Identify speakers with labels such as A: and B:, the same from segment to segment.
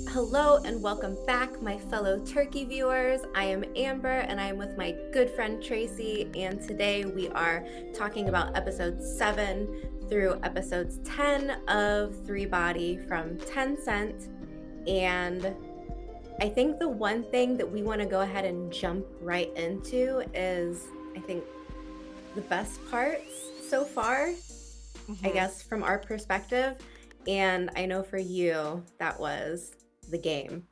A: Hello and welcome back, my fellow turkey viewers. I am Amber and I am with my good friend Tracy, and today we are talking about episodes 7 through episodes 10 of Three Body from Tencent. And I think the one thing that we want to go ahead and jump right into is, I think, the best parts so far, I
B: Mhm.
A: guess, from our perspective. And I know for you, that was the game.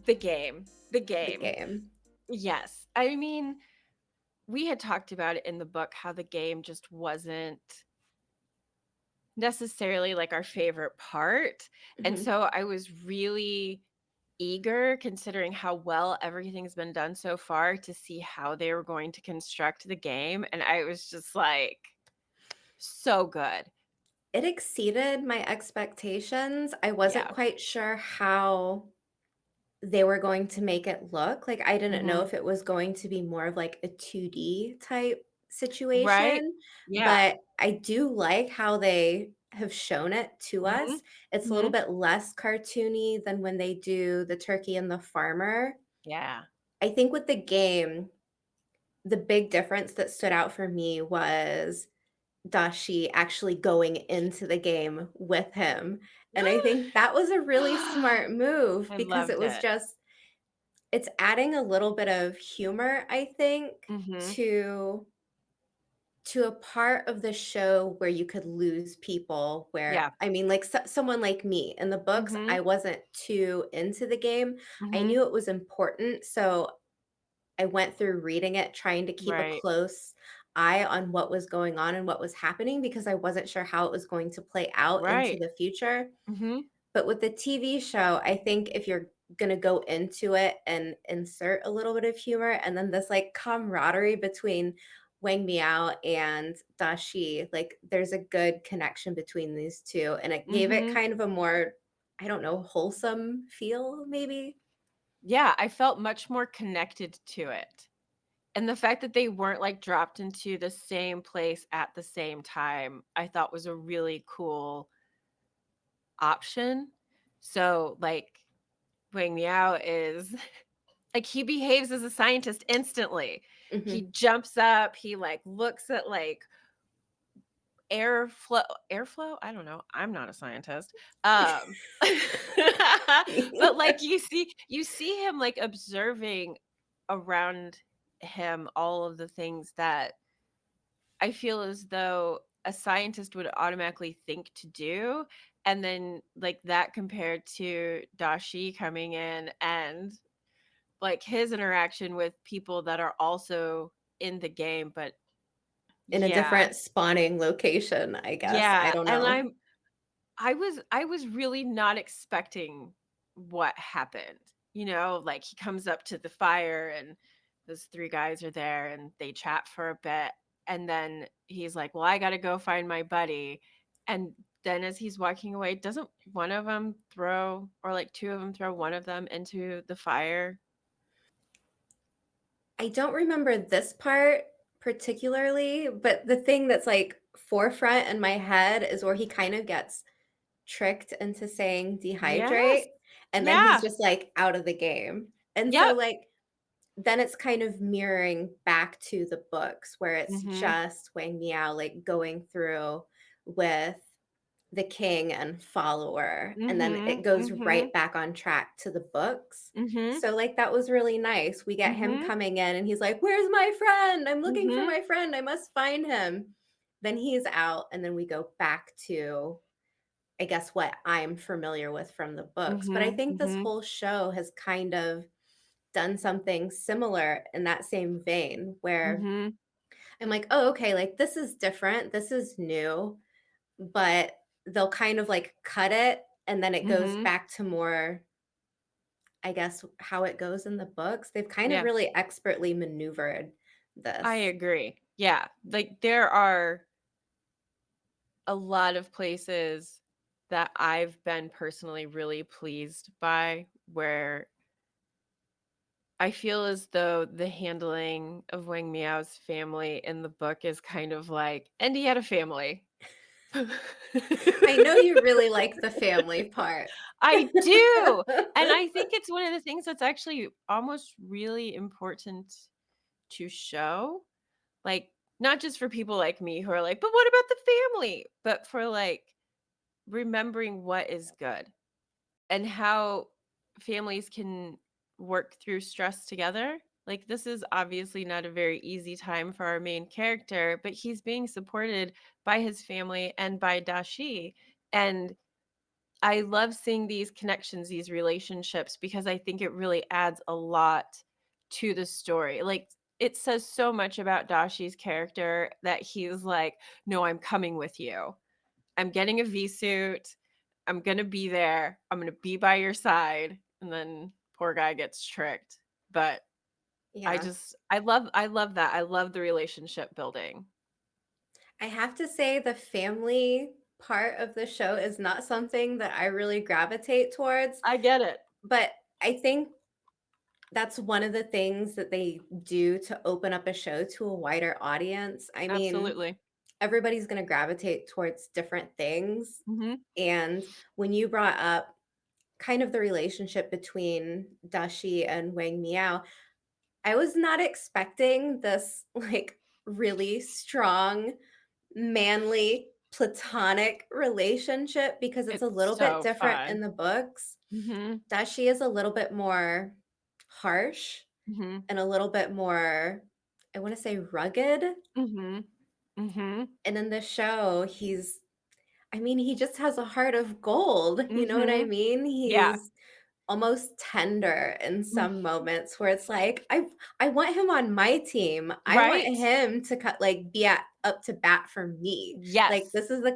B: The game. The
A: The
B: game.
A: game.
B: Yes. I mean, we had talked about it in the book how the game just wasn't necessarily like our favorite part. And
A: Mhm.
B: so I was really eager considering how well everything's been done so far to see how they were going to construct the game. And I was just like, so good.
A: It exceeded my expectations. I wasn't
B: Yeah.
A: quite sure how they were going to make it look. Like, I didn't know
B: Hmm.
A: if it was going to be more of like a 2D type
B: Right.
A: situation,
B: Yeah.
A: but I do like how they have shown it to
B: Hmm.
A: us. It's a little
B: Hmm.
A: bit less cartoony than when they do the turkey and the farmer.
B: Yeah.
A: I think with the game, the big difference that stood out for me was Dashi actually going into the game with him, and I think that was a really smart move
B: I
A: because it
B: loved
A: was
B: it.
A: just it's adding a little bit of humor, I think,
B: Hmm.
A: to a part of the show where you could lose people where
B: Yeah.
A: I mean, like, someone like me, in the books,
B: Hmm.
A: I wasn't too into the game. I
B: Hmm.
A: knew it was important, so I went through reading it trying to keep a
B: Right.
A: close eye on what was going on and what was happening because I wasn't sure how it was going to play out into
B: Right.
A: the future.
B: Mhm.
A: But with the TV show, I think if you're gonna go into it and insert a little bit of humor and then this like camaraderie between Wang Miao and Dashi, like there's a good connection between these two. And it gave it
B: Mhm.
A: kind of a more, I don't know, wholesome feel, maybe.
B: Yeah, I felt much more connected to it. And the fact that they weren't, like, dropped into the same place at the same time, I thought was a really cool option. So, like, Wang Miao is like, he behaves as a scientist instantly. He
A: Hmm.
B: jumps up, he, like, looks at, like, airflow? I don't know, I'm not a scientist. Um, but, like, you see him, like, observing around him all of the things that I feel as though a scientist would automatically think to do, and then, like, that compared to Dashi coming in and, like, his interaction with people that are also in the game, but
A: In a
B: yeah.
A: different spawning location, I guess. I
B: Yeah,
A: don't
B: and
A: know.
B: I was really not expecting what happened, like, he comes up to the fire and those 3 guys are there and they chat for a bit, and then he's like, "Well, I gotta go find my buddy," and then as he's walking away, doesn't one of them throw or, like, 2 of them throw one of them into the fire?
A: I don't remember this part particularly, but the thing that's, like, forefront in my head is where he kind of gets tricked into saying
B: Yes.
A: "dehydrate," and then he's
B: Yeah.
A: just, like, out of the game. And so,
B: Yep.
A: like, then it's kind of mirroring back to the books where it's
B: Mhm.
A: just Wang Miao, like, going through with the king and follower, and then it
B: Mhm.
A: goes right
B: Mhm.
A: back on track to the books.
B: Mhm.
A: So, like, that was really nice. We get him
B: Mhm.
A: coming in and he's like, "Where's my friend? I'm looking for
B: Mhm.
A: my friend. I must find him." Then he's out, and then we go back to, I guess, what I'm familiar with from the books. But I
B: Mhm.
A: think this
B: Mhm.
A: whole show has kind of done something similar in that same vein where
B: Mhm.
A: I'm like, "Oh, okay, like, this is different. This is new." But they'll kind of, like, cut it, and then it goes
B: Mhm.
A: back to more, I guess, how it goes in the books. They've kind of
B: Yeah,
A: really expertly maneuvered
B: I
A: this.
B: agree. Yeah, like, there are a lot of places that I've been personally really pleased by, where I feel as though the handling of Wang Miao's family in the book is kind of like, "And he had a family."
A: I know you really like the family part.
B: I do, and I it's one of the things that's actually almost really important to show, like, not just for people like me who are like, "But what about the family?" But for, like, remembering what is good and how families can work through stress together. Like, this is obviously not a very easy time for our main character, but he's being supported by his family and by Dashi, and I love seeing these connections, these relationships, because I think it really adds a lot to the story. Like, it says so much about Dashi's character that he's like, "No, I'm coming with you. I'm getting a V suit. I'm gonna be there. I'm gonna be by your side." And then poor guy gets tricked. But
A: Yeah.
B: I love that. I love the relationship building.
A: I have to say the family part of the show is not something that I really gravitate towards,
B: I get it.
A: but I think that's one of the things that they do to open up a show to a wider audience. I mean,
B: Absolutely.
A: everybody's gonna gravitate towards different things,
B: Mhm.
A: and when you brought up kind of the relationship between Dashi and Wang Miao, I was not expecting this, like, really strong, manly, platonic relationship because it's a
B: It's
A: little bit
B: so
A: different
B: fun.
A: in the books.
B: Mhm.
A: Dashi is a little bit more harsh
B: Mhm.
A: and a little bit more, I wanna say, rugged,
B: Mhm. Mhm.
A: and in the show, I mean, he just has a heart of gold, you know what I
B: Mhm.
A: mean?
B: Yeah.
A: He's almost tender in
B: Mm.
A: some moments where it's like, I want him on my team. I want
B: Right?
A: him to cut like, be at up to bat for me. Like,
B: Yes.
A: this is the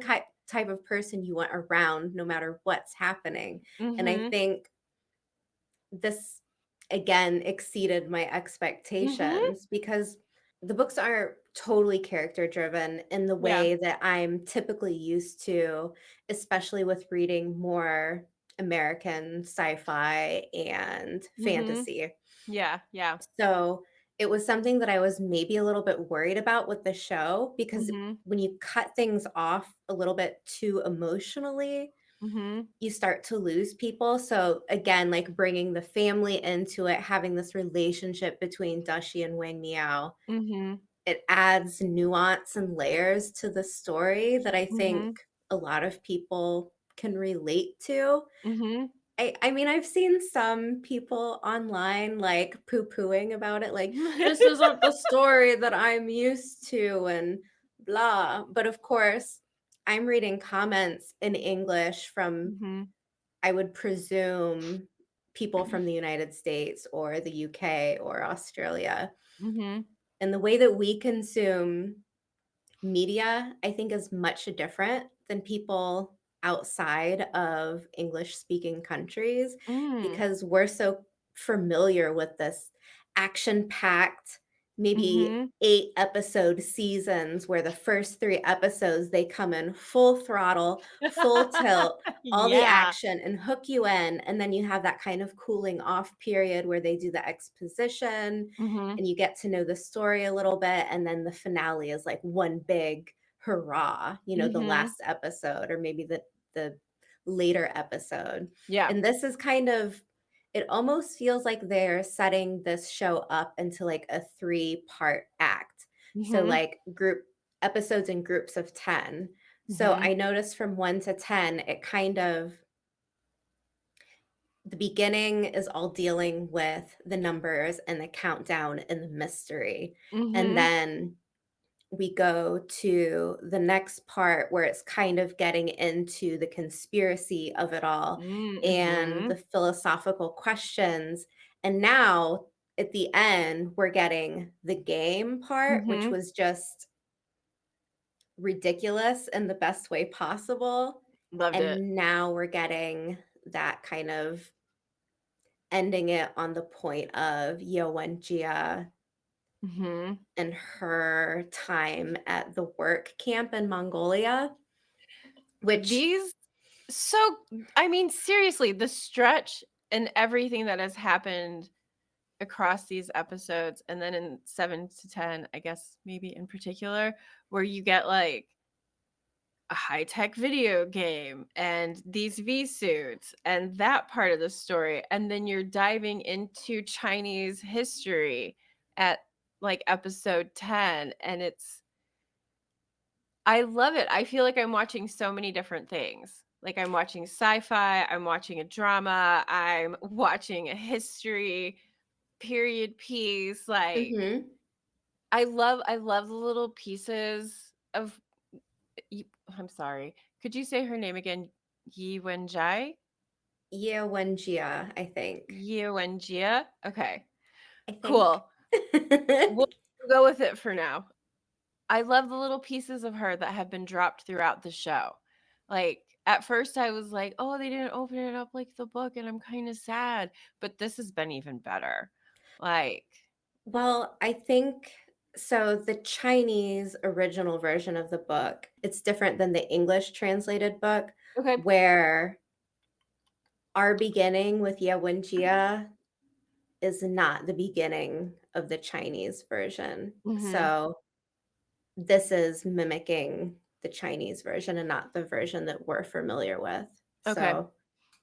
A: type of person you want around no matter what's happening, and I
B: Mhm.
A: think this, again, exceeded my
B: Mhm.
A: expectations because the books are totally character driven in the
B: Yeah.
A: way that I'm typically used to, especially with reading more American sci-fi and
B: Mhm.
A: fantasy.
B: Yeah, yeah.
A: So, it was something that I was maybe a little bit worried about with the show because
B: Mhm.
A: when you cut things off a little bit too emotionally,
B: Mhm.
A: you start to lose people. So again, like bringing the family into it, having this relationship between Dashi and Wang Miao,
B: Mhm.
A: it adds nuance and layers to the story that I think
B: Mhm.
A: a lot of people can relate to.
B: Mhm.
A: I mean, I've seen some people online like poo-pooing about it, like, this isn't the story that I'm used to and blah. But of course, I'm reading comments in English from,
B: Mhm.
A: I would presume, people from the United States or the UK or Australia.
B: Mhm.
A: And the way that we consume media, I think, is much different than people outside of English speaking countries
B: Mm.
A: because we're so familiar with this action packed, maybe
B: Mhm.
A: 8 episode seasons where the first 3 episodes they come in full throttle, full tilt, all the
B: Yeah.
A: action and hook you in. And then you have that kind of cooling off period where they do the exposition
B: Mhm.
A: and you get to know the story a little bit, and then the finale is like one big hurrah, the
B: Mhm.
A: last episode or maybe the later episode.
B: Yeah.
A: And this is kind of, it almost feels like they're setting this show up into like a 3-part act. So
B: Mhm.
A: like group episodes in groups of 10. So I
B: Mhm.
A: noticed from 1 to 10, it kind of, the beginning is all dealing with the numbers and the countdown and the mystery. And
B: Mhm.
A: then we go to the next part where it's kind of getting into the conspiracy of it all and the
B: Mhm.
A: philosophical questions. And now at the end, we're getting the game part, which
B: Mhm.
A: was just ridiculous in the best way possible.
B: Loved it.
A: And now we're getting that kind of ending it on the point of Yewen Jia
B: Mhm.
A: and her time at the work camp in Mongolia, which
B: These so I mean, seriously, the stretch and everything that has happened across these episodes, and then in 7 to 10, I guess, maybe in particular, where you get, like, a high-tech video game and these V-suits and that part of the story, and then you're diving into Chinese history at, like, episode 10, and I love it. I feel like I'm watching so many different things. Like, I'm watching sci-fi, I'm watching a drama, I'm watching a history period piece, like,
A: Mhm.
B: I love the little pieces of y I'm sorry. Could you say her name again? Yi Wenjie?
A: Ye Wenjia, I think.
B: Yi Wenjie? Okay,
A: I think.
B: cool. We'll go with it for now. I love the little pieces of her that have been dropped throughout the show. Like, at first I was like, "Oh, they didn't open it up like the book, and I'm kinda sad," but this has been even better. Like
A: Well, I think so the Chinese original version of the book, it's different than the English translated book,
B: okay.
A: where our beginning with Ye Wenjia is not the beginning of the Chinese version.
B: Mhm.
A: So, this is mimicking the Chinese version and not the version that we're familiar with.
B: Okay.
A: So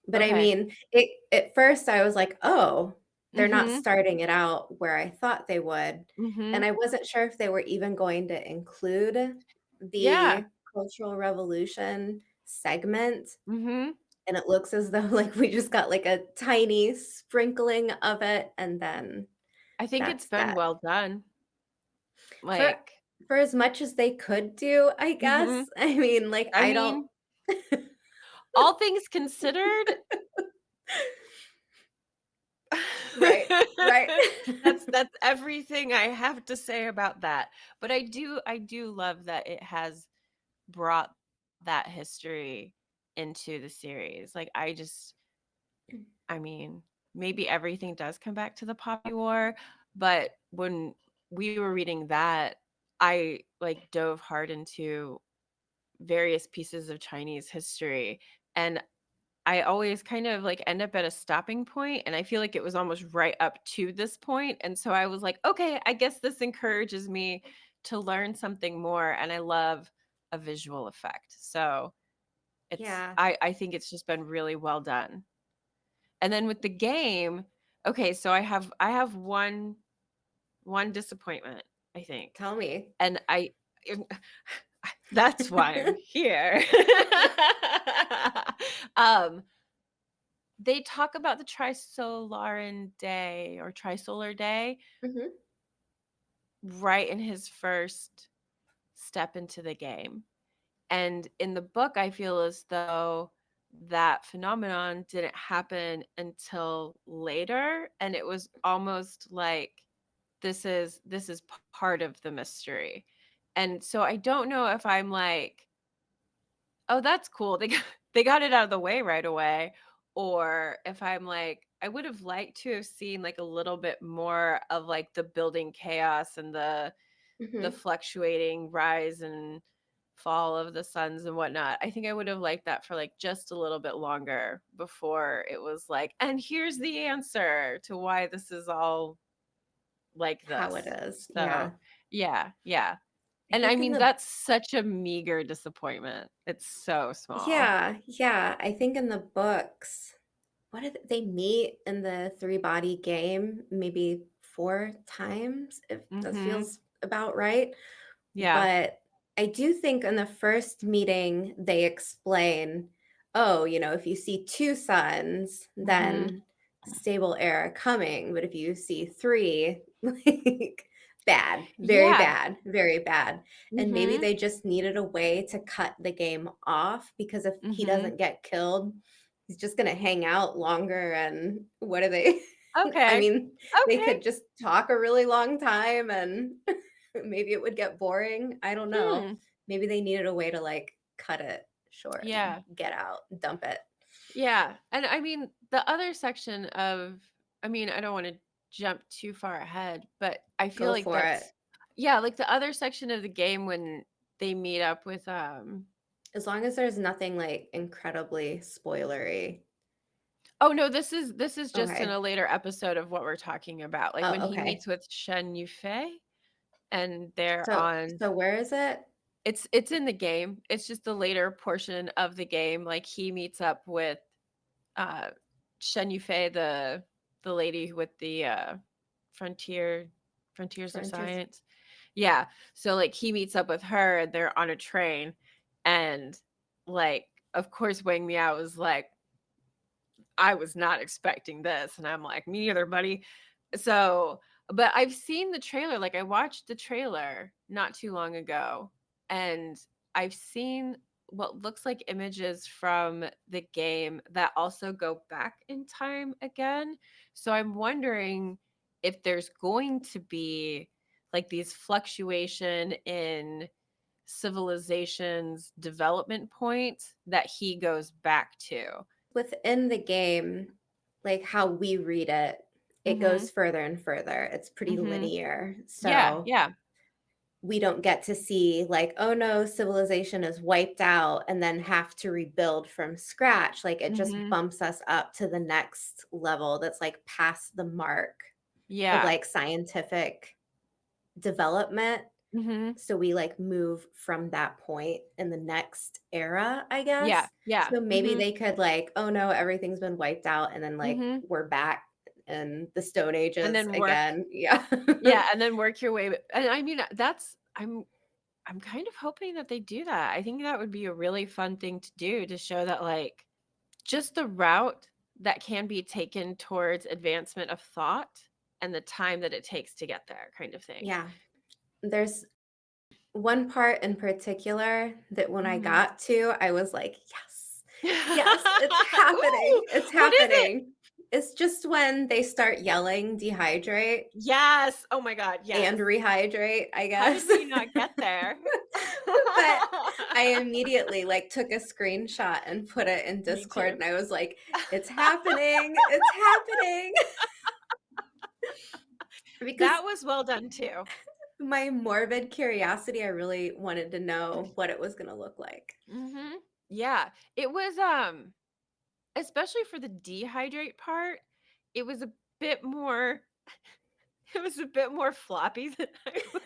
A: but I
B: Okay.
A: mean, it at first I was like, "Oh, they're not
B: Mhm.
A: starting it out where I thought they would," and
B: Mhm.
A: I wasn't sure if they were even going to include
B: Yeah.
A: the Cultural Revolution segment,
B: Mhm.
A: and it looks as though, like, we just got, like, a tiny sprinkling of it, and then
B: I think it's
A: that's
B: been
A: that.
B: well done.
A: For
B: Like
A: for as much as they could do, I
B: mhm.
A: guess, I mean, like,
B: I
A: I don't.
B: mean, all things considered
A: Right, right.
B: that's everything I have to say about that. But I do love that it has brought that history into the series. Like, I mean, maybe everything does come back to the Poppy War, but when we were reading that, I, like, dove hard into various pieces of Chinese history, and I always kind of, like, end up at a stopping point, and I feel like it was almost right up to this point, and so I was like, "Okay, I guess this encourages me to learn something more," and I love a visual effect. So,
A: Yeah,
B: I think it's just been really well done. And then with the game, okay, so I have one disappointment, I think,
A: tell me.
B: and that's why I'm here. Um, they talk about the Trisolaran Day or Trisolar Day
A: Mhm,
B: right in his first step into the game. And in the book, I feel as though that phenomenon didn't happen until later, and it was almost like this is part of the mystery. And so I don't know if I'm like, "Oh, that's cool. They got it out of the way right away," or if I'm like, I would have liked to have seen like a little bit more of like the building chaos and the
A: mhm.
B: fluctuating rise and fall of the suns and whatnot. I think I would have liked that for like just a little bit longer before it was like, and here's the answer to why this is all like
A: How it
B: this.
A: is, yeah.
B: So, yeah, yeah.
A: I
B: And I
A: think in
B: mean,
A: the
B: that's such a meager disappointment. It's so small.
A: yeah, yeah, I think in the books, what did they meet in the three-body game maybe 4 times, if that
B: Mhm.
A: feels about right?
B: Yeah.
A: But I do think in the first meeting, they explain, "Oh, if you see 2 suns,
B: Mhm.
A: then stable era coming, but if you see 3, like, bad,
B: Yeah.
A: very bad." And maybe
B: Mhm.
A: they just needed a way to cut the game off because if he
B: Mhm.
A: doesn't get killed, he's just gonna hang out longer, and what are they I
B: Okay.
A: mean, they
B: Okay.
A: could just talk a really long time and maybe it would get boring, I don't know.
B: Hmm.
A: Maybe they needed a way to, like, cut it short and
B: Yeah.
A: get out, dump it.
B: Yeah, and I mean, the other section of I mean, I don't wanna jump too far ahead, but I feel
A: Go
B: like
A: for it.
B: that's yeah, like the other section of the game when they meet up with,
A: As long as there's nothing, like, incredibly spoilery.
B: oh, no, this is just in
A: Okay.
B: a later episode of what we're talking about, like, when
A: Oh,
B: he
A: okay.
B: meets with Shen Yufei, and they're
A: So
B: on
A: so where is it?
B: It's in the game. It's just the later portion of the game, like, he meets up with, uh, Shen Yufei, the lady with the, Frontier Frontiers of
A: Frontiers
B: Science. Yeah, so, like, he meets up with her, and they're on a train, and, like, of course, Wang Miao was like, "I was not expecting this," and I'm like, "Me neither, buddy." So, but I've seen the trailer, like, I watched the trailer not too long ago, and I've seen what looks like images from the game that also go back in time again. So I'm wondering if there's going to be, like, these fluctuation in civilization's development point that he goes back to.
A: within the game, like how we read it, it
B: Mhm,
A: goes further and further. It's pretty
B: mhm.
A: linear.
B: Yeah,
A: So
B: yeah.
A: we don't get to see like, oh no, civilization is wiped out and then have to rebuild from scratch. Like it just
B: Mhm.
A: bumps us up to the next level that's like past the mark of
B: Yeah.
A: like scientific development.
B: Mhm.
A: So we like move from that point in the next era, I
B: Yeah,
A: guess.
B: yeah.
A: So maybe
B: Mhm,
A: they could like, oh no, everything's been wiped out and then like
B: mhm.
A: we're back in the Stone
B: And
A: Ages
B: then work
A: again. Yeah.
B: yeah, and then work your way and I mean, that's I'm kind of hoping that they do that. I think that would be a really fun thing to do to show that, like, just the route that can be taken towards advancement of thought and the time that it takes to get there kind of thing.
A: Yeah. There's one part in particular that when I
B: Mhm.
A: got to, I was like, "Yes. Yes, it's happening.
B: Ooh,
A: It's
B: what is it?
A: happening." It's just when they start yelling, "Dehydrate,"
B: Yes! Oh my god,
A: and
B: yes.
A: rehydrate, I
B: How did
A: guess.
B: we not get there?
A: But I immediately, like, took a screenshot and put it in
B: Me
A: Discord,
B: too.
A: and I was like, "It's happening. It's happening." Because
B: That was well done too.
A: my morbid curiosity, I really wanted to know what it was gonna look like.
B: Mhm. Yeah. It was, especially for the dehydrate part, it was a bit more it was a bit more floppy than I was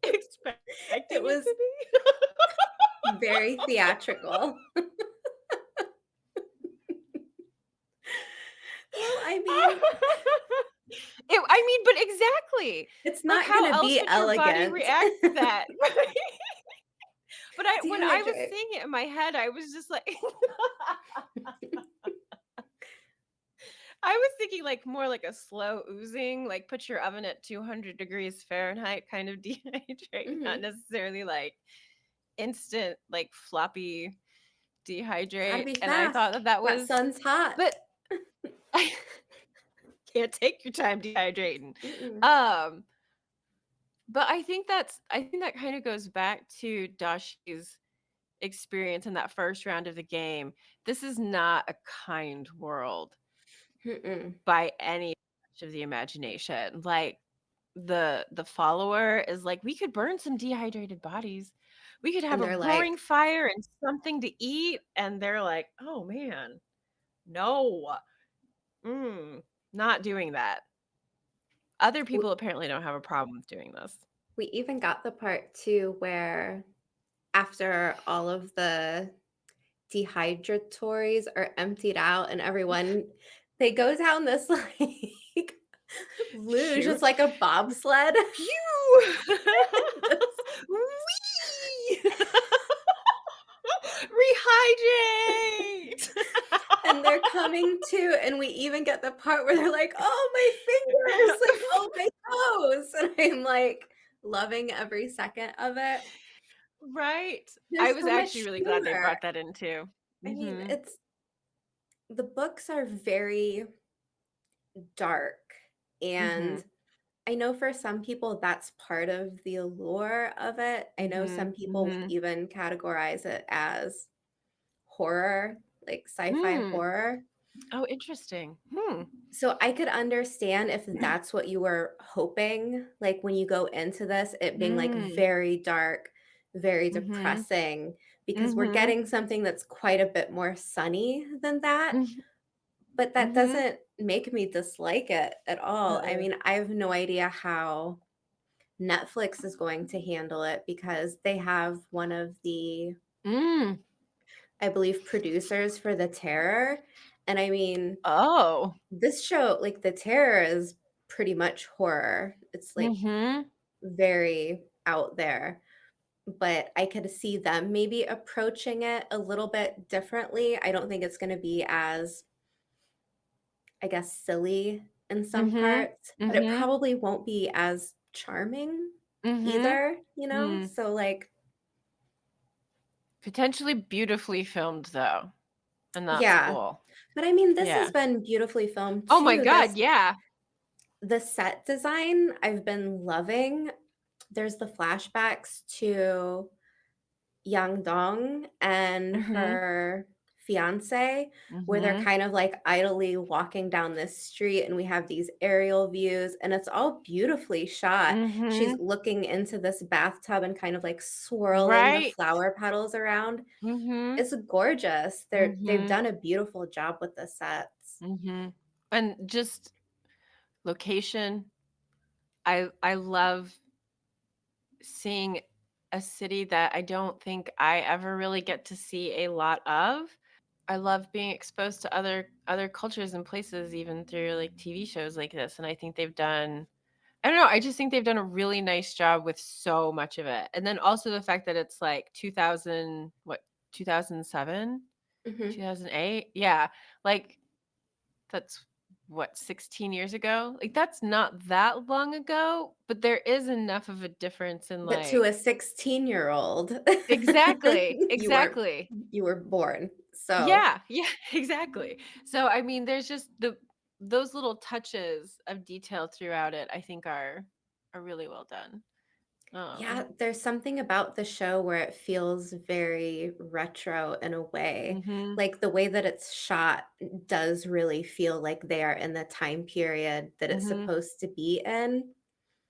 B: expecting
A: It
B: it
A: was
B: to be.
A: very theatrical. Well, I mean,
B: I mean, but exactly.
A: it's
B: Like,
A: not
B: how
A: gonna
B: else
A: be
B: would your body
A: elegant.
B: react to that? Right? But when I was
A: Dehydrate.
B: seeing it in my head, I was just like I was thinking, like, more like a slow oozing, like, put your oven at 200 degrees Fahrenheit kind of dehydrate, not
A: Mhm.
B: necessarily, like, instant, like, floppy
A: Gotta
B: dehydrate,
A: be
B: and I thought
A: fast.
B: that that
A: That
B: was
A: sun's hot.
B: but I can't take your time dehydrating.
A: Mm-mm.
B: Um, but I think that kinda goes back to Dashi's experience in that first round of the game. This is not a kind world
A: Mm-mm.
B: by any stretch of the imagination. Like, the follower is like, "We could burn some dehydrated bodies. We could have
A: And
B: a
A: they're
B: roaring
A: like,
B: fire and something to eat," and they're like, "Oh, man, no, not doing that." Other
A: w
B: people apparently don't have a problem with doing this.
A: we even got the part too where after all of the dehydrators are emptied out and everyone they go down this, like, luge, it's
B: Shoot.
A: like a bobsled.
B: Phew!
A: Just
B: Whee! Rehydrate!
A: and they're coming to, and we even get the part where they're like, "Oh, my fingers," like, "Oh, my toes," and I'm, like, loving every second of it.
B: Right. I
A: There's
B: was
A: so
B: actually
A: much
B: really glad they
A: humor.
B: brought that in too.
A: I mean,
B: Mhm.
A: it's the books are very dark, and
B: Mhm.
A: I know for some people that's part of the allure of it. I know some
B: Mhm.
A: people would
B: Mhm.
A: even categorize it as horror, like sci-fi
B: Mm.
A: horror.
B: Oh, interesting. Hmm.
A: So I could understand if that's what you were hoping, like when you go into this, it being like
B: Mm.
A: very dark, very
B: Mhm.
A: depressing, because we're
B: Mhm.
A: getting something that's quite a bit more sunny than that.
B: Mhm.
A: But that
B: Mhm.
A: doesn't make me dislike it at all. I
B: Mm-mm.
A: mean, I have no idea how Netflix is going to handle it because they have one of the,
B: Mm.
A: I believe, producers for The Terror. And I mean,
B: Oh.
A: this show, like The Terror, is pretty much horror. It's like
B: Mhm.
A: very out there. But I could see them maybe approaching it a little bit differently. I don't think it's going to be as, I guess, silly in some
B: Mhm.
A: parts, but it
B: Mhm.
A: probably won't be as charming
B: Mhm.
A: either, you know?
B: Mm.
A: So, like,
B: Potentially beautifully filmed, though, and that's
A: yeah.
B: cool.
A: But I mean, this has
B: Yeah.
A: been beautifully filmed
B: Oh my
A: too.
B: god, yeah.
A: The set design I've been loving. There's the flashbacks to Yang Dong and
B: Mhm.
A: her fiancé, where they're
B: Mhm.
A: kind of like idly walking down this street, and we have these aerial views, and it's all beautifully shot. She's
B: Mhm.
A: looking into this bathtub and kind of like swirling the
B: Right.
A: flower petals around.
B: Mhm.
A: It's gorgeous. They've
B: Mhm.
A: done a beautiful job with the sets.
B: Mhm. And just location, I love seeing a city that I don't think I ever really get to see a lot of. I love being exposed to other cultures and places even through, like, TV shows like this, and I think they've done I don't know, I just think they've done a really nice job with so much of it, and then also the fact that it's, like, 2000 what, 2007?
A: Mhm.
B: 2008? Yeah, like, that's what, 16 years ago? Like, that's not that long ago, but there is enough of a difference in,
A: But to
B: like
A: a 16-year-old,
B: Exactly,
A: you were
B: exactly.
A: you were born. So,
B: Yeah, yeah, exactly. So, I mean, there's just those little touches of detail throughout it, I think are really well done.
A: yeah,
B: Um
A: there's something about the show where it feels very retro in a way.
B: Mhm,
A: Like, the way that it's shot does really feel like they are in the time period that it's
B: mhm,
A: supposed to be in.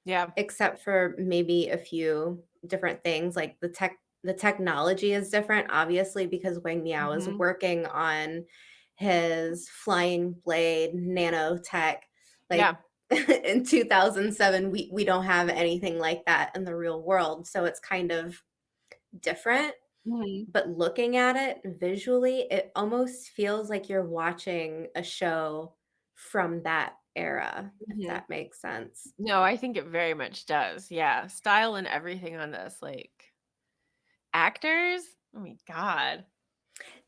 B: yeah,
A: Except for maybe a few different things, like the technology is different, obviously, because Wang Miao is
B: mhm,
A: working on his flying blade nanotech. Like,
B: yeah,
A: in 2007, we don't have anything like that in the real world, so it's kind of different,
B: mhm,
A: but looking at it visually, it almost feels like you're watching a show from that era, if
B: mhm.
A: that makes sense.
B: No, I think it very much does, yeah, style and everything on this, like actors? Oh my god.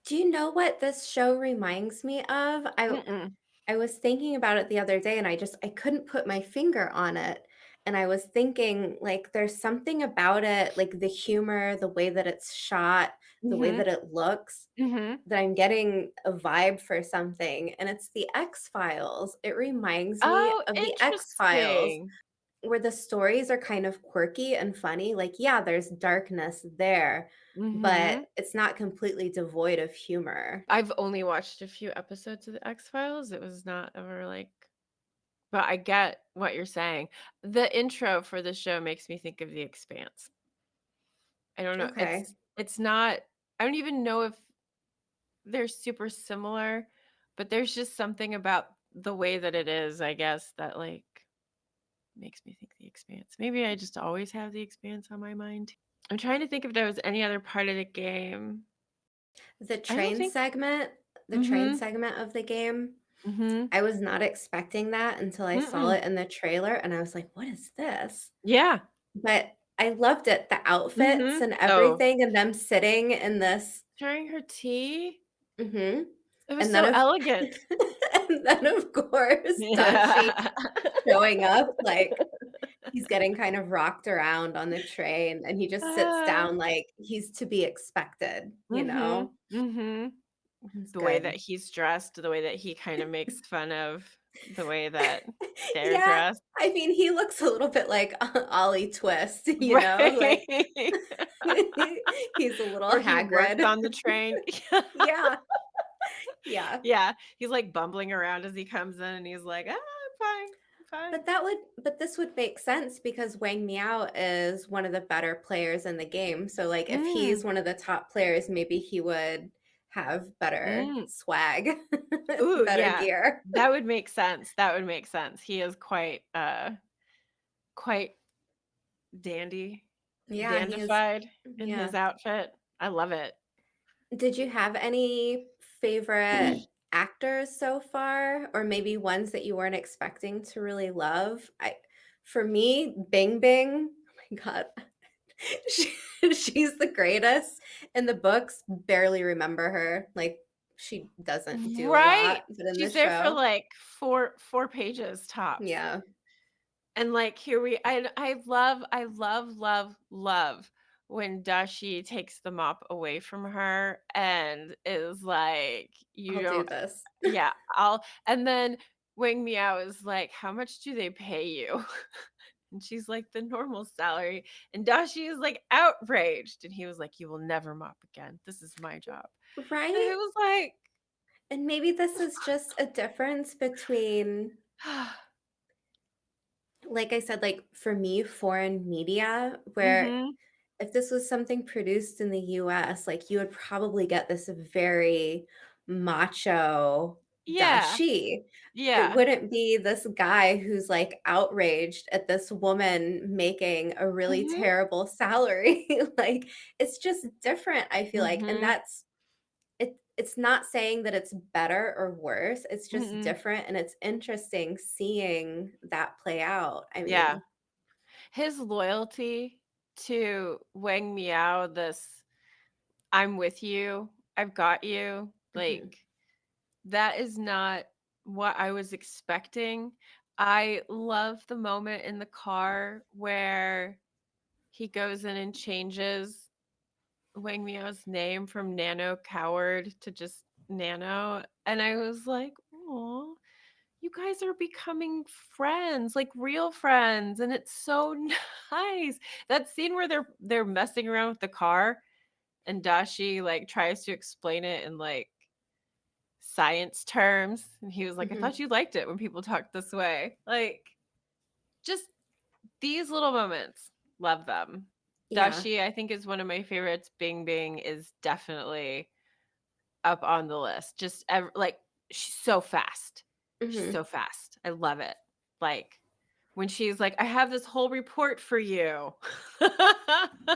A: Do you know what this show reminds me of?
B: Mm-mm.
A: I was thinking about it the other day and I couldn't put my finger on it. And I was thinking like there's something about it, like the humor, the way that it's shot, the way
B: Mhm,
A: that it looks,
B: mhm.
A: that I'm getting a vibe for something. And it's the X-Files. It reminds me
B: Oh,
A: of the X-Files
B: interesting.
A: where the stories are kind of quirky and funny. Like, yeah, there's darkness there, but
B: Mhm.
A: it's not completely devoid of humor.
B: I've only watched a few episodes of The X-Files, it was not ever, like but I get what you're saying. The intro for the show makes me think of The Expanse. I don't know,
A: Okay.
B: it's not I don't even know if they're super similar, but there's just something about the way that it is, I guess, that, like, makes me think The Expanse. Maybe I just always have The Expanse on my mind. I'm trying to think if there was any other part of the game.
A: The
B: I don't
A: train
B: think
A: segment the train
B: Mhm,
A: segment of the game,
B: mhm,
A: I was not expecting that until I saw
B: mm-mm.
A: it in the trailer, and I was like, "What is this?"
B: Yeah,
A: But I loved it, the outfits
B: mhm.
A: and
B: Oh,
A: everything, and them sitting in this.
B: during her tea?
A: Mhm.
B: It was
A: And then
B: so
A: of
B: elegant.
A: and then, of course, Dashi
B: Yeah.
A: showing up, like, he's getting kind of rocked around on the train, and he just sits
B: Ah,
A: down like he's to be expected, you
B: mhm,
A: know?
B: mhm.
A: It's
B: The way
A: good.
B: that he's dressed, the way that he kind of makes fun of the way that they're
A: Yeah,
B: dressed.
A: I mean, he looks a little bit like Ollie Twist, you know, like
B: Right.
A: he's a little
B: Or he worked
A: Hagrid.
B: on the train.
A: Yeah, yeah.
B: Yeah, he's, like, bumbling around as he comes in, and he's like, "Ah, I'm fine, I'm fine."
A: But this would make sense because Wang Miao is one of the better players in the game, so, like, if
B: Mm,
A: he's one of the top players, maybe he would have better
B: mm.
A: swag,
B: Ooh,
A: better
B: yeah.
A: gear.
B: That would make sense, that would make sense. He is quite dandy,
A: Yeah,
B: dandified in
A: yeah.
B: his outfit. I love it.
A: Did you have any favorite actors so far, or maybe ones that you weren't expecting to really love? For me, Bing Bing, oh my god, she she's the greatest. In the books, barely remember her, like, she doesn't do a
B: Right.
A: lot, but in the
B: She's there for,
A: show
B: like, 4 pages tops.
A: yeah,
B: And, like, here we I love when Dashi takes the mop away from her and is like, "You
A: I'll do
B: don't."
A: this.
B: Yeah, I'll and then Wang Miao is like, "How much do they pay you?" And she's like, "The normal salary." And Dashi is, like, outraged, and he was like, "You will never mop again. This is my job." And
A: Right?
B: I was like,
A: And maybe this is just a difference between like I said, like, for me, foreign media, where
B: "Mhm.
A: if this was something produced in the US, like, you would probably get this very macho
B: Yeah.
A: dashi. It
B: Yeah.
A: wouldn't be this guy who's, like, outraged at this woman making a really
B: Mhm.
A: terrible salary. Like, it's just different, I feel like, and
B: Mhm.
A: it's not saying that it's better or worse, it's just
B: Mm-mm.
A: different, and it's interesting seeing that play out. I
B: Yeah.
A: mean
B: His loyalty to Wang Miao, this "I'm with you, I've got you,"
A: mhm,
B: like, that is not what I was expecting. I love the moment in the car where he goes in and changes Wang Miao's name from Nano Coward to just Nano, and I was like, "Oh, you guys are becoming friends, like real friends, and it's so nice." That scene where they're messing around with the car and Dashi, like, tries to explain it in, like, science terms, and he was like, "I thought
A: mhm.
B: you liked it when people talked this way." Like, just these little moments, love them.
A: Yeah,
B: Dashi, I think, is one of my favorites. Bing Bing is definitely up on the list. Just like, she's so fast. She's
A: mhm.
B: so fast. I love it. Like, when she's like, "I have this whole report for you."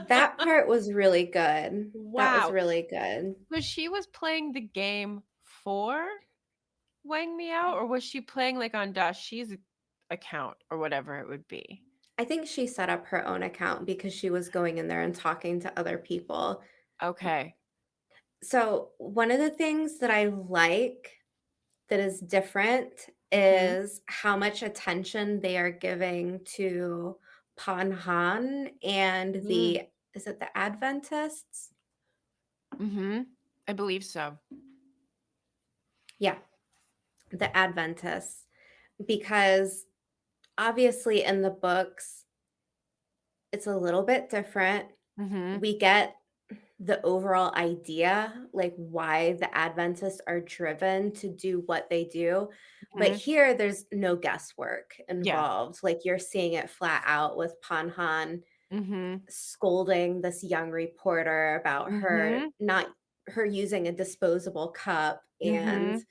A: That part was really good. That was
B: Wow.
A: really good.
B: So she was playing the game for Wang Miao, or was she playing, like, on Dashi's account or whatever it would be?
A: I think she set up her own account because she was going in there and talking to other people.
B: Okay.
A: So, one of the things that I like that is different
B: Mhm.
A: is how much attention they are giving to Panhan and
B: Mm.
A: the is it the Adventists?
B: Mhm. I believe so.
A: Yeah, the Adventists. Because obviously in the books, it's a little bit different.
B: Mhm.
A: We get the overall idea, like why the Adventists are driven to do what they do. But
B: Mhm.
A: here, there's no guesswork
B: Yeah.
A: involved. Like you're seeing it flat out with Panhan
B: Mhm.
A: scolding this young reporter about
B: Mhm.
A: her using a disposable cup and
B: Mhm.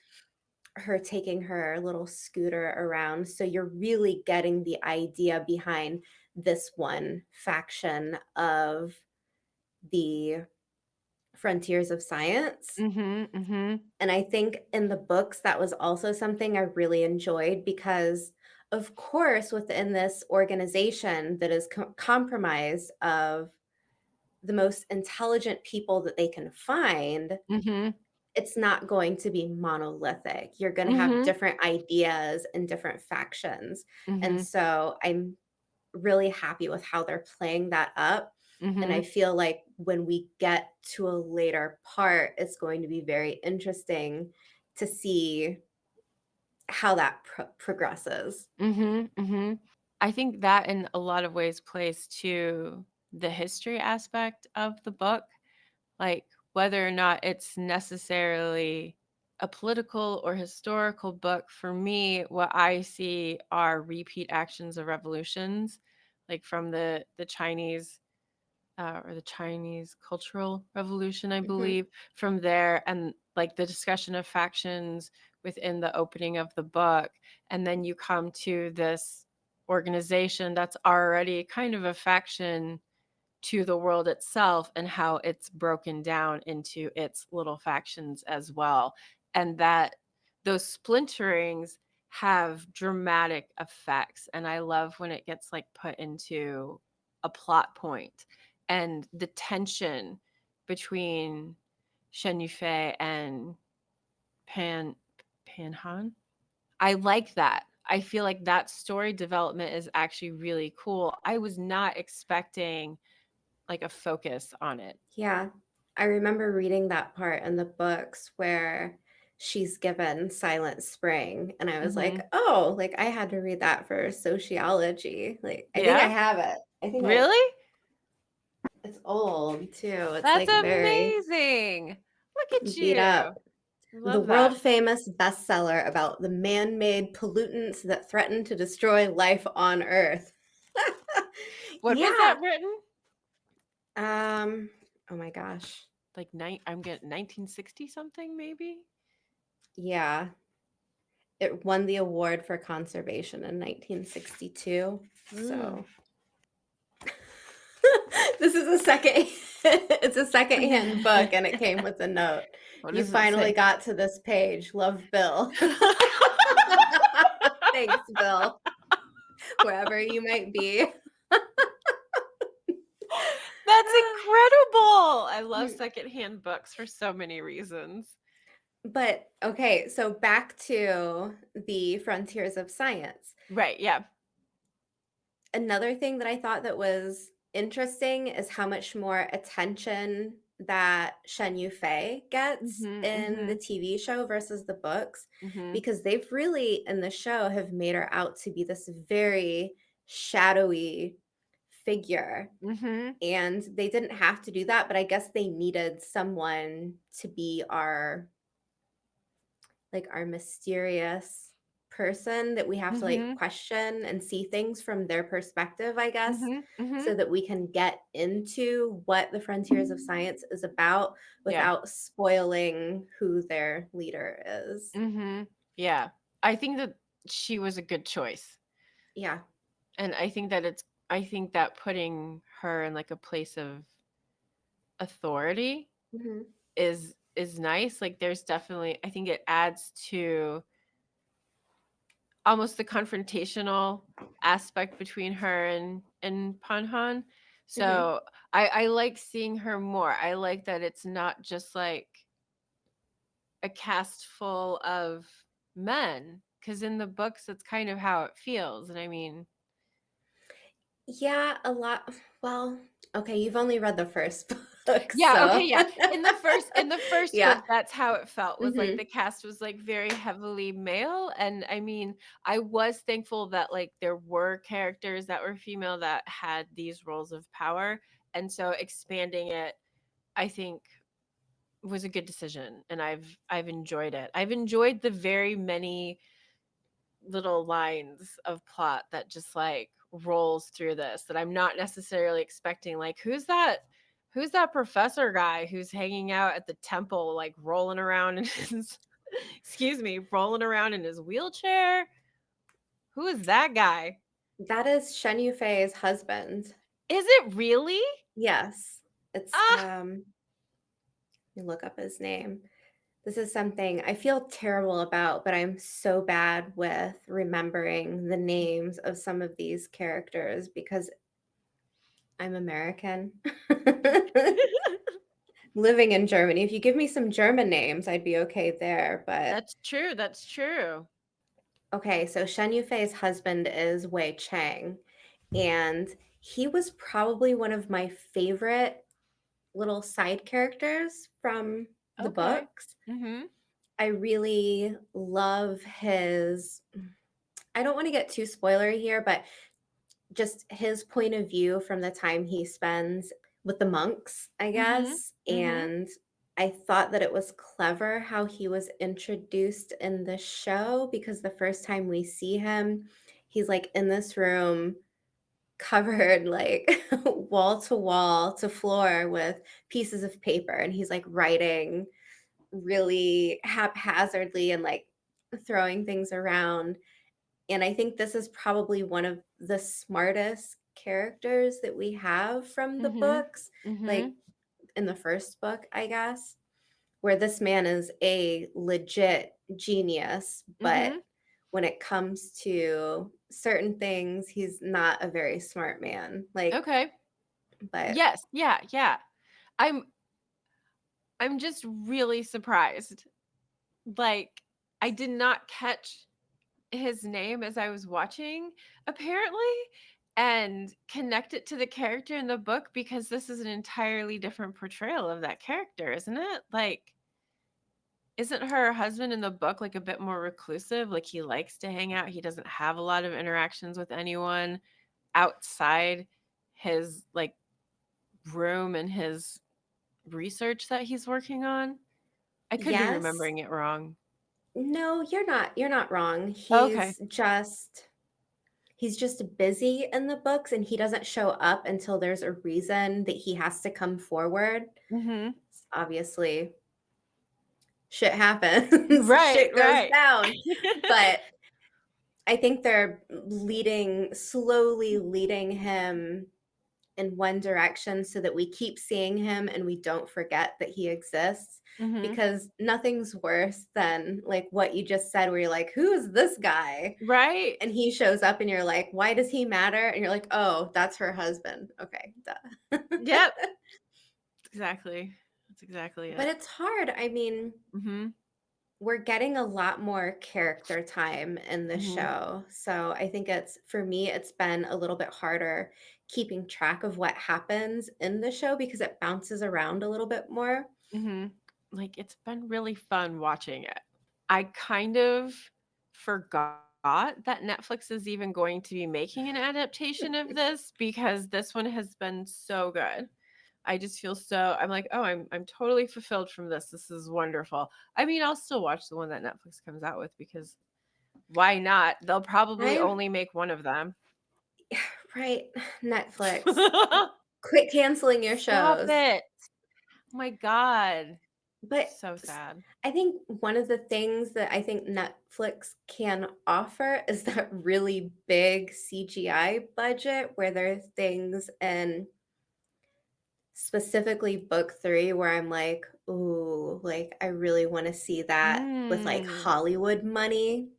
A: her taking her little scooter around. So you're really getting the idea behind this one faction of the frontiers of science.
B: Mhm. Mhm.
A: And I think in the books, that was also something I really enjoyed because, of course, within this organization that is compromised of the most intelligent people that they can find,
B: Mhm.
A: it's not going to be monolithic. You're going to have
B: Mhm.
A: different ideas and different factions. And
B: Mhm.
A: so I'm really happy with how they're playing that up. And I
B: Mhm.
A: feel like when we get to a later part, it's going to be very interesting to see how that progresses.
B: Mhm. Mhm. I think that in a lot of ways plays to the history aspect of the book. Like, whether or not it's necessarily a political or historical book, for me, what I see are repeat actions of revolutions, like from the Chinese, or the Chinese Cultural Revolution, I
A: Mhm.
B: believe, from there, and, like, the discussion of factions within the opening of the book, and then you come to this. organization that's already kind of a faction to the world itself, and how it's broken down into its little factions as well. And that those splinterings have dramatic effects. And I love when it gets like put into a plot point, and the tension between Shen Yufei and Pan Panhan. I like that. I feel like that story development is actually really cool. I was not expecting like a focus on it.
A: Yeah. I remember reading that part in the books where she's given Silent Spring, and I was like,
B: Mhm.
A: "Oh, like, I had to read that for sociology." Like, I think I
B: Yeah?
A: have it. I think I
B: Really?
A: it's old too. It's,
B: That's
A: like, very
B: amazing. Look at
A: beat
B: you.
A: up. The
B: Love that.
A: world-famous bestseller about the man-made pollutants that threaten to destroy life on Earth.
B: When was
A: Yeah.
B: that written?
A: Oh my gosh.
B: Like I'm getting 1960 something maybe?
A: Yeah. It won the award for conservation in 1962.
B: Mm.
A: So this is a second it's a secondhand book and it came with a note.
B: What
A: You
B: does it
A: finally
B: say?
A: got to this page. Love, Bill. Thanks, Bill, wherever you might be.
B: That's incredible. I love
A: Mm,
B: secondhand books for so many reasons.
A: but okay, so back to the frontiers of science.
B: Right, yeah.
A: Another thing that I thought that was interesting is how much more attention that Shen Yufei gets
B: Mhm,
A: in the
B: mhm,
A: TV show versus the books,
B: mhm,
A: because they've really, in the show, have made her out to be this very shadowy figure.
B: mhm,
A: And they didn't have to do that, but I guess they needed someone to be our mysterious person that we have to, like,
B: mhm,
A: question and see things from their perspective, I guess,
B: mhm, mhm.
A: so that we can get into what the frontiers of science is about
B: Yeah.
A: without spoiling who their leader is.
B: Mhm. Yeah. I think that she was a good choice.
A: Yeah.
B: And I think that putting her in like a place of authority
A: Mhm.
B: is nice. Like there's definitely, I think it adds to almost the confrontational aspect between her and Panhan.
A: Mhm.
B: So I like seeing her more. I like that it's not just like a cast full of men, because in the books that's kind of how it feels. And I mean,
A: Yeah, a lot. Well, okay, you've only read the first book,
B: yeah, okay,
A: so
B: yeah. In the first book,
A: yeah.
B: that's how it felt, was like the
A: Mhm.
B: cast was like very heavily male. And I mean, I was thankful that like there were characters that were female that had these roles of power. And so expanding it, I think, was a good decision. And I've enjoyed it. I've enjoyed the very many little lines of plot that just like rolls through this, that I'm not necessarily expecting. Like, who's that professor guy who's hanging out at the temple, like rolling around in his excuse me, rolling around in his wheelchair? Who is that guy?
A: That is Shen Yufei's husband.
B: Is it really?
A: Yes. It's,
B: Ah,
A: let me look up his name. This is something I feel terrible about, but I'm so bad with remembering the names of some of these characters because I'm American. Living in Germany. If you give me some German names, I'd be okay there, but
B: that's true. That's true.
A: okay, so Shen Yufei's husband is Wei Chang, and he was probably one of my favorite little side characters from the
B: Okay.
A: books.
B: Mhm.
A: I really love his I don't wanna get too spoilery here, but just his point of view from the time he spends with the monks, I
B: Mhm.
A: guess,
B: Mhm.
A: and I thought that it was clever how he was introduced in the show because the first time we see him, he's, like, in this room covered, like, wall to wall to floor with pieces of paper, and he's, like, writing really haphazardly and, like, throwing things around, And I think this is probably one of the smartest characters that we have from the
B: Mhm.
A: books, like
B: Mhm.
A: in the first book, I guess, where this man is a legit genius, but
B: Mhm.
A: when it comes to certain things, he's not a very smart man. Like,
B: Okay.
A: but
B: Yes. Yeah, yeah. I'm I'm just really surprised. Like, I did not catch his name as I was watching, apparently, and connect it to the character in the book because this is an entirely different portrayal of that character, isn't it? Like, isn't her husband in the book, like, a bit more reclusive? Like, he likes to hang out, he doesn't have a lot of interactions with anyone outside his, like, room and his research that he's working on? I could be
A: yes.
B: remembering it wrong.
A: No, you're not wrong.
B: Okay.
A: He's just busy in the books and he doesn't show up until there's a reason that he has to come forward.
B: Mhm.
A: Obviously, shit happens,
B: Right,
A: shit goes
B: right.
A: down. But I think they're slowly leading him in one direction so that we keep seeing him and we don't forget that he exists,
B: Mhm.
A: because nothing's worse than like what you just said where you're like, who is this guy?
B: Right.
A: And he shows up and you're like, why does he matter? And you're like, oh, that's her husband. Okay, duh.
B: Yep. Exactly. That's exactly
A: But
B: it.
A: it's hard. I mean,
B: Mhm.
A: we're getting a lot more character time in the
B: Mhm.
A: show. So I think it's, for me, it's been a little bit harder keeping track of what happens in the show because it bounces around a little bit more.
B: Mhm. Like, it's been really fun watching it. I kind of forgot that Netflix is even going to be making an adaptation of this because this one has been so good. I just feel so I'm like, "Oh, I'm totally fulfilled from this. This is wonderful." I mean, I'll still watch the one that Netflix comes out with because why not? They'll probably
A: I'm
B: only make one of them.
A: right. Netflix, quit canceling your
B: Stop
A: shows.
B: it. Oh my god.
A: But
B: So sad.
A: I think one of the things that I think Netflix can offer is that really big CGI budget where there's things in specifically book 3 where I'm like, "Ooh, like, I really wanna see that with, like,
B: Mm.
A: Hollywood money."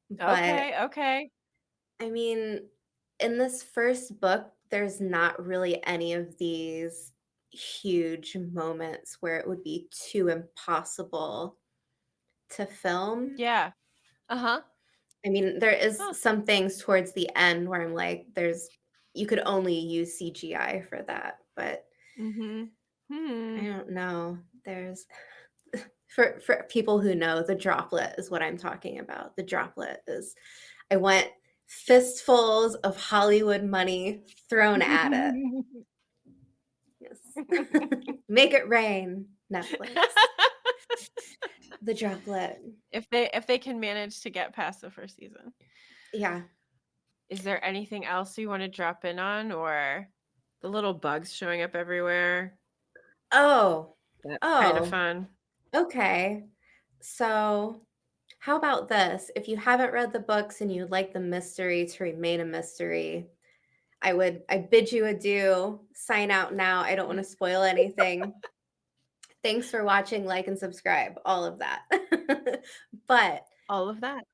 A: But,
B: Okay, okay.
A: I mean, in this first book, there's not really any of these huge moments where it would be too impossible to film.
B: Yeah. Uh-huh.
A: I mean, there is
B: Huh.
A: some things towards the end where I'm like, there's you could only use CGI for that, but
B: Mhm.
A: I
B: Hmm.
A: don't know. There's for people who know, the droplet is what I'm talking about. The droplet is I want fistfuls of Hollywood money thrown at it. Yes. Make it rain, Netflix. The droplet.
B: If they can manage to get past the first season.
A: Yeah.
B: Is there anything else you wanna drop in on or the little bugs showing up everywhere?
A: Oh.
B: That's kind of
A: Oh,
B: fun.
A: okay. So, how about this? If you haven't read the books and you'd like the mystery to remain a mystery, I bid you adieu. Sign out now. I don't want to spoil anything. Thanks for watching, like and subscribe, all of that. But
B: All of that.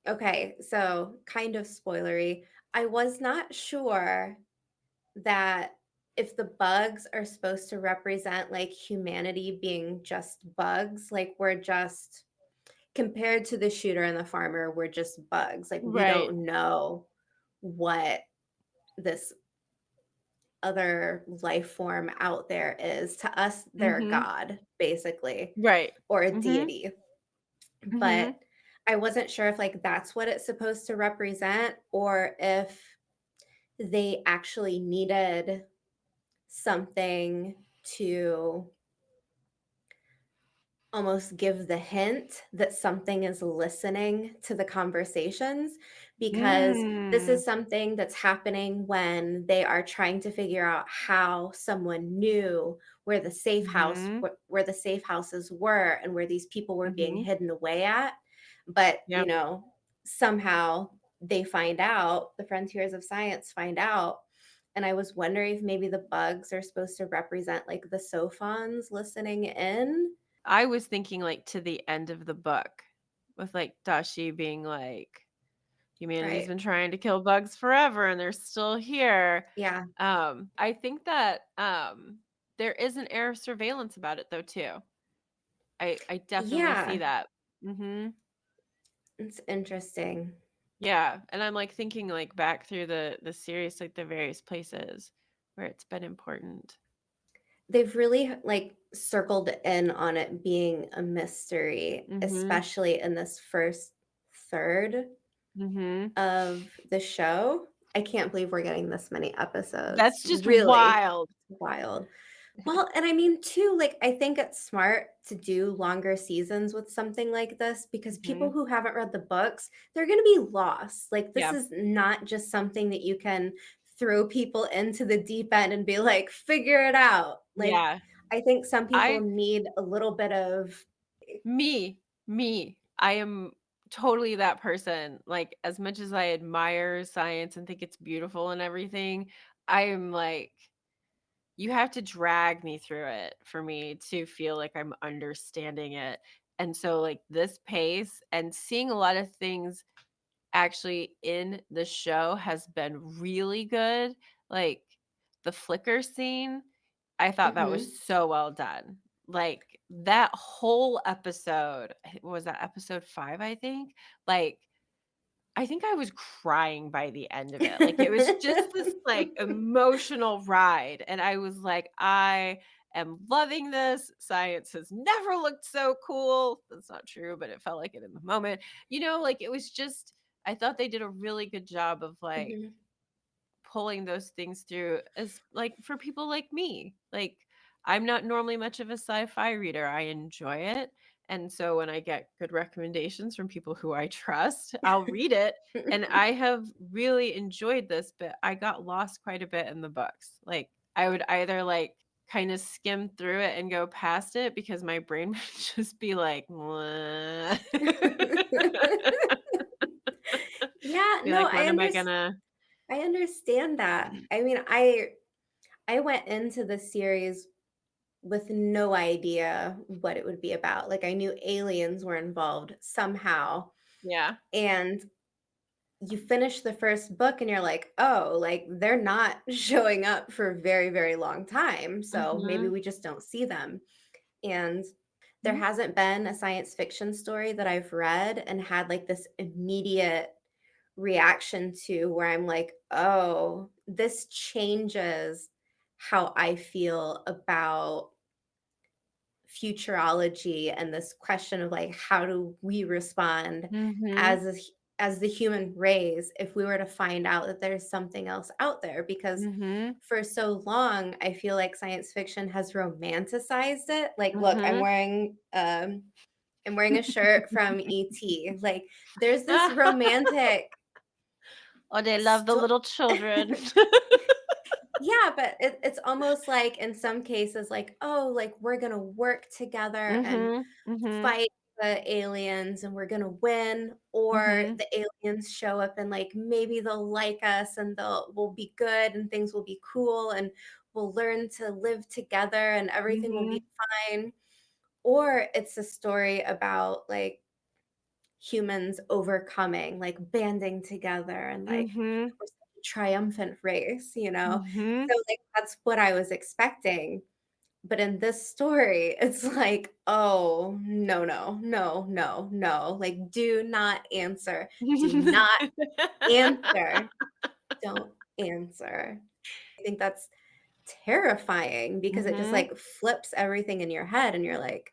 A: okay, so kind of spoilery. I was not sure that if the bugs are supposed to represent like humanity being just bugs, like we're just compared to the shooter and the farmer, we're just bugs. Like we
B: Right.
A: don't know what this other life form out there is. To us, they're a
B: Mhm.
A: god, basically,
B: Right.
A: or a
B: Mhm.
A: deity. But
B: Mhm.
A: I wasn't sure if like that's what it's supposed to represent or if they actually needed something to almost give the hint that something is listening to the conversations, because this
B: Mm.
A: is something that's happening when they are trying to figure out how someone knew where the
B: Mhm.
A: where the safe houses were and where these people were being
B: Mhm.
A: hidden away at. But,
B: Yep.
A: somehow they find out, the frontiers of science find out. And I was wondering if maybe the bugs are supposed to represent like the Sophons listening in.
B: I was thinking, like, to the end of the book with, like, Dashi being like, "Humanity's
A: Right.
B: been trying to kill bugs forever, and they're still here."
A: Yeah.
B: I think that, there is an air of surveillance about it, though, too. I definitely see
A: Yeah.
B: that. Mhm.
A: It's interesting.
B: Yeah, and I'm, like, thinking, like, back through the series, like, the various places where it's been important.
A: They've really like circled in on it being a mystery,
B: Mhm.
A: especially in this first third
B: Mhm.
A: of the show. I can't believe we're getting this many
B: That's
A: episodes.
B: just
A: Really
B: wild.
A: wild. Well, and I mean, too, like, I think it's smart to do longer seasons with something like this because people
B: Mhm.
A: who haven't read the books, they're going to be lost. Like, this
B: Yeah.
A: is not just something that you can throw people into the deep end and be like, figure it out. Like,
B: Yeah.
A: I think some people
B: I
A: need a little bit of,
B: me. I am totally that person. Like, as much as I admire science and think it's beautiful and everything, I am like, you have to drag me through it for me to feel like I'm understanding it. And so, like, this pace and seeing a lot of things actually in the show has been really good. Like, the flicker scene, I thought that was
A: mhm.
B: so well done. Like, that whole episode, what was that, episode 5, I think? Like, I think I was crying by the end of it. Like, it was just this, like, emotional ride, and I was like, "I am loving this. Science has never looked so cool." That's not true, but it felt like it in the moment. Like, it was just I thought they did a really good job of, like,
A: Mhm.
B: pulling those things through as like, for people like me. Like, I'm not normally much of a sci-fi reader, I enjoy it, and so when I get good recommendations from people who I trust, I'll read it, and I have really enjoyed this, but I got lost quite a bit in the books. Like, I would either, like, kinda skim through it and go past it because my brain would just be like, "Wha"
A: Yeah,
B: be
A: no,
B: like, "When am I gonna"
A: I understand that. I mean, I went into the series with no idea what it would be about. Like, I knew aliens were involved somehow,
B: Yeah.
A: and you finish the first book and you're like, "Oh, like, they're not showing up for a very, very long time, so maybe
B: Mhm.
A: we just don't see them." And there
B: Mhm.
A: hasn't been a science fiction story that I've read and had, like, this immediate reaction to where I'm like, "Oh, this changes how I feel about futurology and this question of like how do we respond
B: Mhm.
A: as as the human race if we were to find out that there's something else out there because
B: Mhm.
A: for so long I feel like science fiction has romanticized it. Like, look,
B: Mhm.
A: I'm wearing a shirt from ET. Like, there's this romantic
B: Oh, they love the
A: sto-
B: little children.
A: Yeah, but it's almost like in some cases, like, oh, like we're gonna work together and
B: Mhm. Mhm.
A: fight the aliens and we're gonna win, or
B: Mhm.
A: the aliens show up and like maybe they'll like us and we'll be good and things will be cool and we'll learn to live together and everything will be
B: Mhm.
A: fine. Or it's a story about like humans overcoming, like banding together and like
B: Mhm.
A: we're such a triumphant race, you know?
B: Mhm.
A: So like that's what I was expecting. But in this story, it's like, oh, no, no, no, no, no. Like, do not answer. Do not answer. Don't answer. I think that's terrifying because it just
B: Mhm.
A: like flips everything in your head and you're like,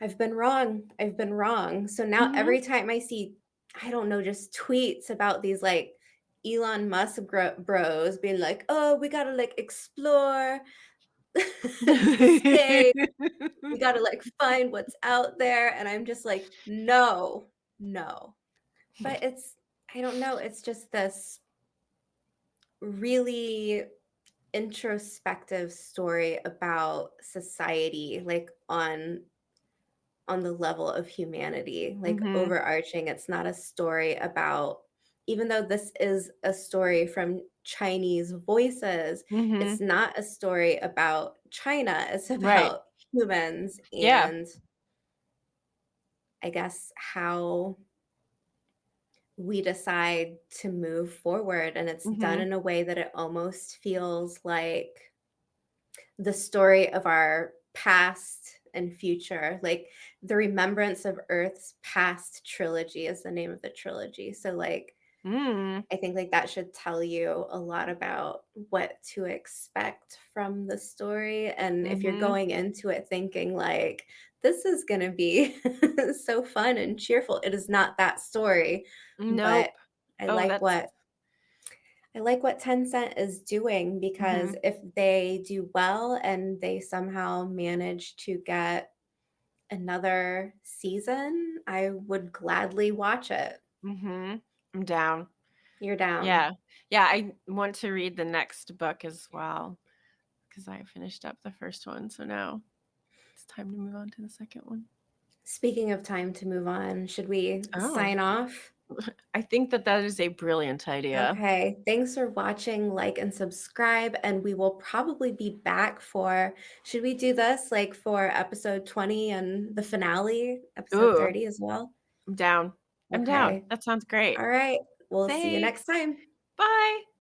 A: I've been wrong. I've been wrong. So now
B: Mhm.
A: every time I see, I don't know, just tweets about these like Elon Musk bros being like, oh, we gotta like explore space. We gotta like find what's out there. And I'm just like, no, no. But I don't know, it's just this really introspective story about society, like on the level of humanity, like
B: Mhm.
A: overarching. It's not a story about, even though this is a story from Chinese voices, it's
B: Mhm.
A: not a story about China. It's
B: Right.
A: about humans
B: Yeah.
A: and I guess how we decide to move forward. And it's done
B: Mhm.
A: in a way that it almost feels like the story of our past and future, like the Remembrance of Earth's Past trilogy is the name of the trilogy. So like
B: Mm.
A: I think like that should tell you a lot about what to expect from the story. And if you're
B: Mhm.
A: going into it thinking like this is going to be so fun and cheerful, it is not that story. But
B: Nope.
A: I
B: Oh,
A: like
B: that's
A: what I like what Tencent is doing because
B: mhm.
A: if they do well and they somehow manage to get another season, I would gladly watch it.
B: Mhm. I'm down.
A: You're down.
B: Yeah. Yeah, I want to read the next book as well because I finished up the first one, so now it's time to move on to the second one.
A: Speaking of time to move on, should we
B: Oh,
A: sign off?
B: I think that that is a brilliant idea.
A: Okay, thanks for watching, like, and subscribe, and we will probably be back for should we do this, like, for episode 20 and the finale, episode
B: Ooh,
A: 30 as well?
B: I'm down. I'm down.
A: Okay.
B: That sounds great.
A: All right. We'll see you next
B: Thanks.
A: time.
B: Bye.